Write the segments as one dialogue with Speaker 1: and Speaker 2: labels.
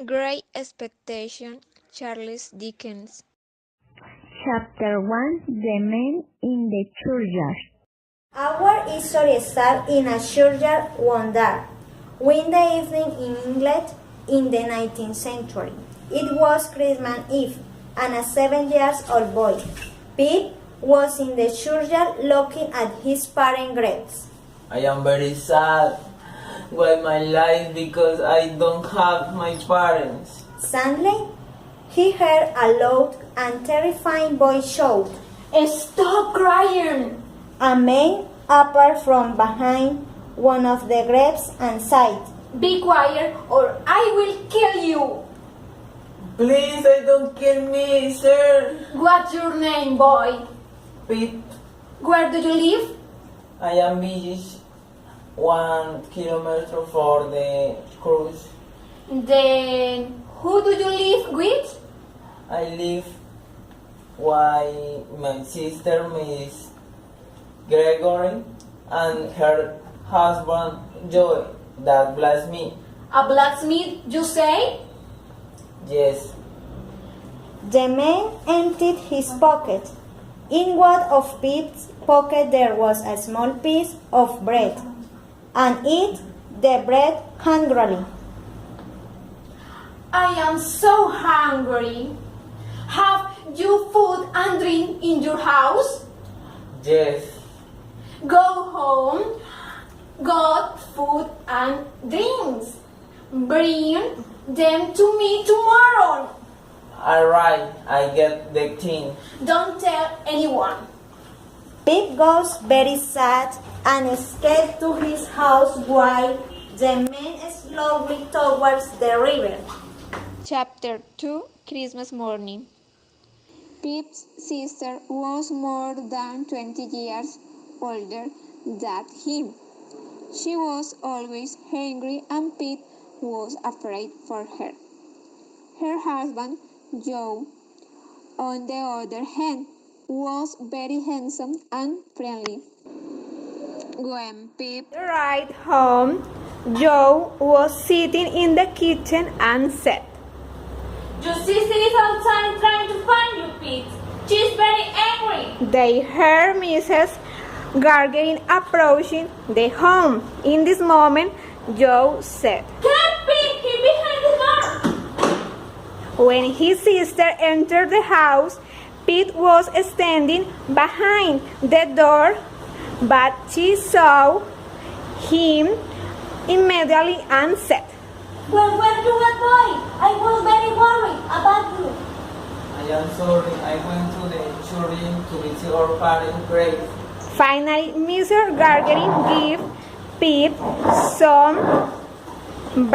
Speaker 1: Great Expectation, Charles Dickens.
Speaker 2: Chapter 1 The Man in the Churchyard.
Speaker 3: Our history starts in a churchyard one dark, windy evening in England in the 19th century. It was Christmas Eve, and a 7-year-old boy, Pete, was in the churchyard looking at his parents' graves.
Speaker 4: I am very sad with my life because I don't have my parents.
Speaker 3: Suddenly, he heard a loud and terrifying voice shout,
Speaker 5: "Stop crying!"
Speaker 3: A man appeared from behind one of the graves and said,
Speaker 5: "Be quiet or I will kill you!"
Speaker 4: Please, don't kill me, sir.
Speaker 5: "What's your name, boy?"
Speaker 4: Pete,
Speaker 5: "Where do you live?"
Speaker 4: I am British. 1 kilometer for the cruise.
Speaker 5: "Then who do you live with?"
Speaker 4: I live with my sister, Miss Gregory, and her husband, Joy. That bless me.
Speaker 5: "A blacksmith, you say?"
Speaker 4: Yes.
Speaker 3: The man emptied his pocket. In one of Pete's pocket there was a small piece of bread, and ate the bread hungrily.
Speaker 5: "I am so hungry. Have you food and drink in your house?"
Speaker 4: Yes.
Speaker 5: "Go home, got food and drinks. Bring them to me tomorrow.
Speaker 4: Alright, I get the thing.
Speaker 5: Don't tell anyone."
Speaker 3: Pete goes very sad and escaped to his house while the man slowly towards the river.
Speaker 1: Chapter 2, Christmas Morning. Pip's sister was more than 20 years older than him. She was always hungry and Pete was afraid for her. Her husband, Joe, on the other hand, was very handsome and friendly. When Pip arrived home, Joe was sitting in the kitchen and said,
Speaker 5: "Your sister is outside trying to find you, Pete. She's very angry."
Speaker 1: They heard Mrs. Gargain approaching the home. In this moment, Joe said,
Speaker 5: "Get Pete! He's behind the door!"
Speaker 1: when his sister entered the house, Pete was standing behind the door, but she saw him immediately and said,
Speaker 5: "Where were you, boy? I was very worried about you."
Speaker 4: I am sorry, I went to the church to visit our parents' grave.
Speaker 1: Finally, Mr. Gargain gave Pete some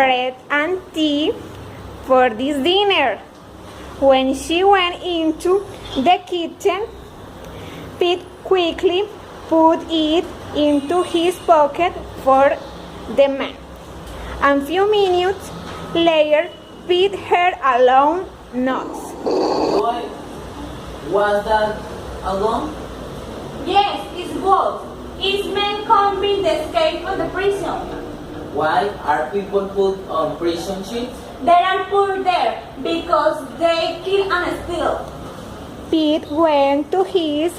Speaker 1: bread and tea for this dinner. When she went into the kitchen, Pete quickly put it into his pocket for the man. A few minutes later, Pete heard a loud noise.
Speaker 4: Boy, was that alone?
Speaker 5: "Yes, it's both. It's men convict the escape from the prison.
Speaker 4: Why are people put on prison ships?
Speaker 5: They are put there because they kill and steal."
Speaker 1: Pete went to his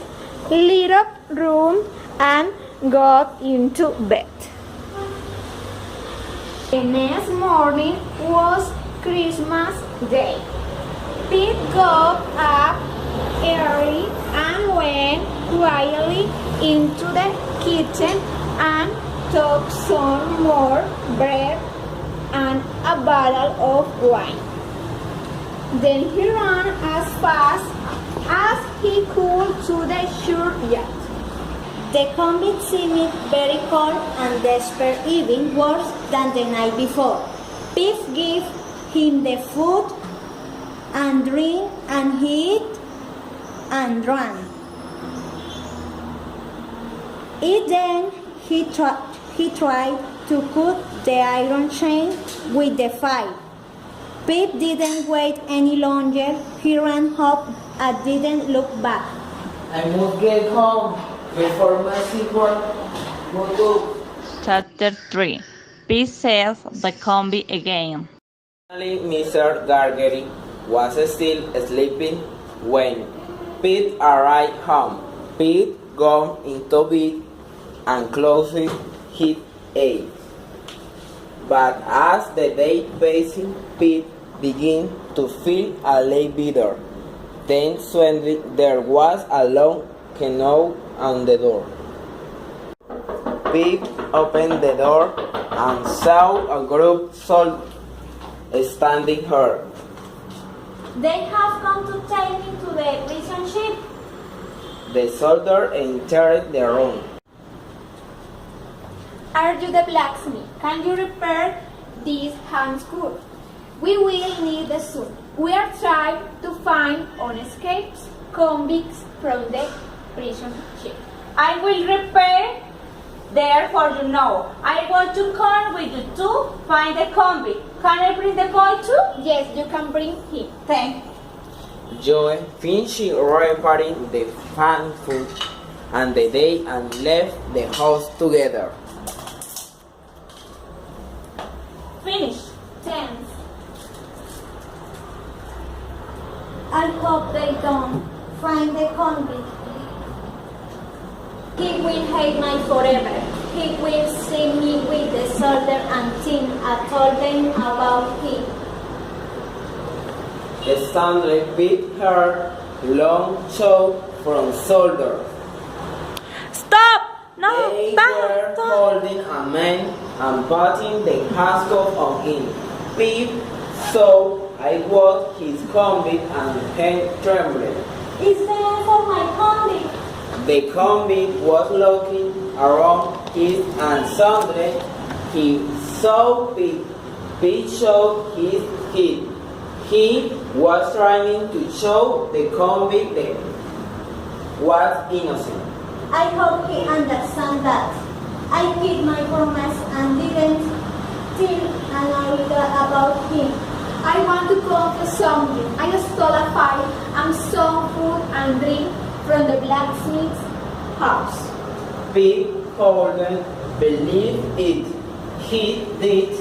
Speaker 1: little room and got into bed. The next morning was Christmas Day. Pete got up early and went quietly into the kitchen and took some more bread and a bottle of wine. Then he ran as fast as he could to the churchyard.
Speaker 3: The convict seemed very cold and desperate, even worse than the night before. Pete gave him the food and drink, and he ate and drank. Then he tried to cut the iron chain with the file. Pete didn't wait any longer. He ran up and didn't look back.
Speaker 4: I must get home before my sister woke up.
Speaker 6: Chapter 3 Pete saves the convict again.
Speaker 4: Finally, Mr. Gargery was still sleeping when Pete arrived home. Pete got into bed and closed his eyes. But as the day passed, Pete began to feel a little better. Then suddenly there was a long knock on the door. Pete opened the door and saw a group of soldiers standing here.
Speaker 3: They have come to take me to the prison ship.
Speaker 4: The soldier entered the room.
Speaker 5: Are you the blacksmith? Can you repair this handkerchief? We will need it soon. We are trying to find unescaped convicts from the prison ship.
Speaker 6: I will repair there for you now. I want to come with you to find the convict. Can I bring the boy too?
Speaker 5: Yes, you can bring him.
Speaker 6: Thank
Speaker 4: Joe finished repairing the fan food and the day and left the house together.
Speaker 6: Finish.
Speaker 3: Thanks. I hope they don't find the convict. He will hate me forever. He will see me with the soldier until I told them about him.
Speaker 4: Stanley Pete heard long shout from soldiers.
Speaker 6: Stop! No!
Speaker 4: They
Speaker 6: Stop!
Speaker 4: were
Speaker 6: Stop!
Speaker 4: holding a man and putting the handcuff on him. Pete saw I was his convict and hand trembled.
Speaker 3: It's the end for my convict.
Speaker 4: The convict was looking around his and suddenly he saw Pete. Pete showed his head. He was trying to show the convict that was innocent.
Speaker 3: I hope he understands that. I keep my promise and didn't think about him.
Speaker 5: I want to confess something. I stole a file and some food and drink from the blacksmith's house.
Speaker 4: Pete couldn't believe it. He did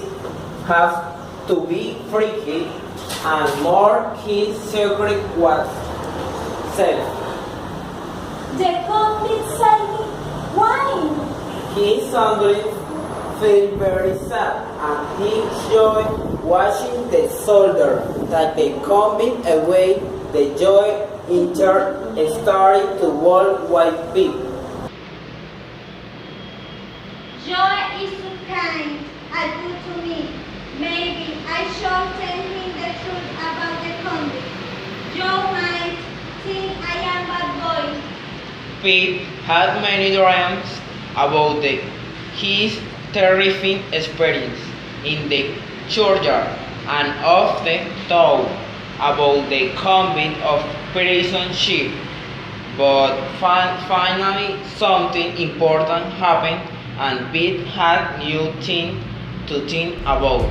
Speaker 4: have to be freaky, and more his secret was safe.
Speaker 3: The convict said me, why?
Speaker 4: He suddenly felt very sad, and he enjoyed watching the soldier take the convict away. The joy in turn started to walk with Pete.
Speaker 3: Joy is so kind and good to me. Maybe I should tell him the truth about the convict. Joe might think I am a bad boy.
Speaker 4: Pete had many dreams about his terrifying experience in the churchyard and often thought about the convict of prison ship. But finally something important happened and Pete had new things to think about.